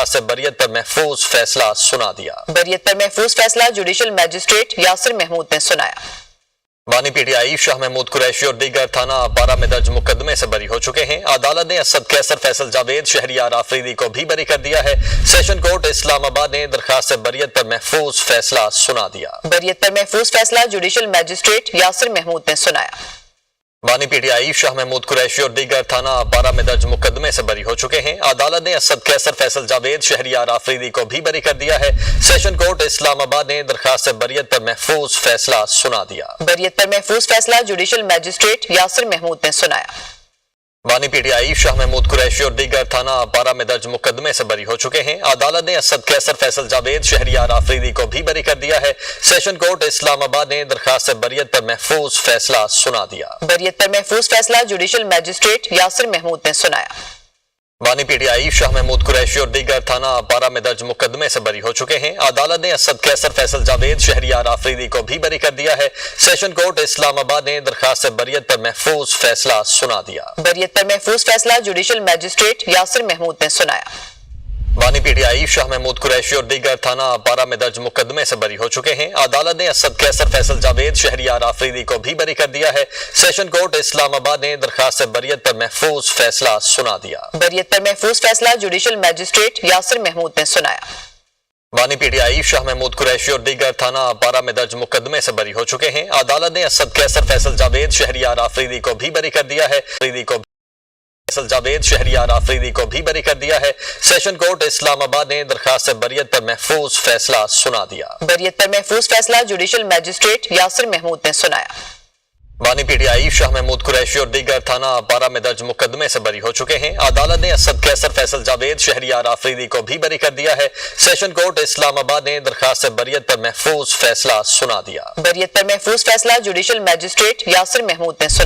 سے بریت پر محفوظ فیصلہ سنا دیا۔ بریت پر محفوظ فیصلہ جوڈیشل میجسٹریٹ یاسر محمود نے سنایا۔ بانی P T I Shah Mahmood Qureshi اور دیگر تھانہ پارہ میں درج مقدمے سے بری ہو چکے ہیں۔ عدالت نے اسد قیصر فیصل جاوید شہریار آفریدی کو بھی بری کر دیا ہے۔ سیشن کورٹ اسلام آباد نے درخواست بریت پر محفوظ فیصلہ سنا دیا۔ بریت پر محفوظ فیصلہ جوڈیشل میجسٹریٹ یاسر محمود نے سنایا۔ بانی P T I Shah Mahmood Qureshi اور دیگر تھانہ پارہ میں درج مقدمے سے بری ہو چکے ہیں۔ عدالت نے اسد قیصر فیصل جاوید شہریار آفریدی کو بھی بری کر دیا ہے۔ سیشن کورٹ اسلام آباد نے درخواست بریت پر محفوظ فیصلہ سنا دیا۔ بریت پر محفوظ فیصلہ جوڈیشل میجسٹریٹ یاسر محمود نے سنایا۔ بانی P T I Shah Mahmood Qureshi اور دیگر تھانہ پارہ میں درج مقدمے سے بری ہو چکے ہیں۔ عدالت نے اسد قیصر فیصل جاوید شہریار آفریدی کو بھی بری کر دیا ہے۔ سیشن کورٹ اسلام آباد نے درخواست بریت پر محفوظ فیصلہ سنا دیا۔ بریت پر محفوظ فیصلہ جوڈیشل میجسٹریٹ یاسر محمود نے سنایا۔ بانی P T I Shah Mahmood Qureshi اور دیگر تھانہ پارہ میں درج مقدمے سے بری ہو چکے ہیں۔ عدالت نے اسد قیصر فیصل جاوید شہریار آفریدی کو بھی بری کر دیا ہے۔ سیشن کورٹ اسلام آباد نے درخواست بریت پر محفوظ فیصلہ سنا دیا۔ بریت پر محفوظ فیصلہ جوڈیشل میجسٹریٹ یاسر محمود نے سنایا۔ بانی P T I Shah Mahmood Qureshi اور دیگر تھانہ پارہ میں درج مقدمے سے بری ہو چکے ہیں۔ عدالت نے اسد قیصر فیصل جاوید شہریار آفریدی کو بھی بری کر دیا ہے۔ سیشن کورٹ اسلام آباد نے درخواست بریت پر محفوظ فیصلہ سنا دیا۔ بریت پر محفوظ فیصلہ جوڈیشل میجسٹریٹ یاسر محمود نے سنایا۔ بانی P T I Shah Mahmood Qureshi اور دیگر تھانہ پارہ میں درج مقدمے سے بری ہو چکے ہیں۔ عدالت نے اسد قیصر فیصل جاوید شہریار آفریدی کو بھی بری کر دیا ہے۔ فیصل جاوید شہریار آفریدی کو بھی بری کر دیا ہے۔ سیشن کورٹ اسلام آباد نے درخواست بریت پر محفوظ فیصلہ سنا دیا۔ بریت پر محفوظ فیصلہ جوڈیشل میجسٹریٹ یاسر محمود نے سنایا۔ بانی P T I Shah Mahmood Qureshi اور دیگر تھانہ پارہ میں درج مقدمے سے بری ہو چکے ہیں۔ عدالت نے اسد قیصر فیصل جاوید شہریار آفریدی کو بھی بری کر دیا ہے۔ سیشن کورٹ اسلام آباد نے درخواست بریت پر محفوظ فیصلہ سنا دیا۔ بریت پر محفوظ فیصلہ جوڈیشل میجسٹریٹ یاسر محمود نے سنایا۔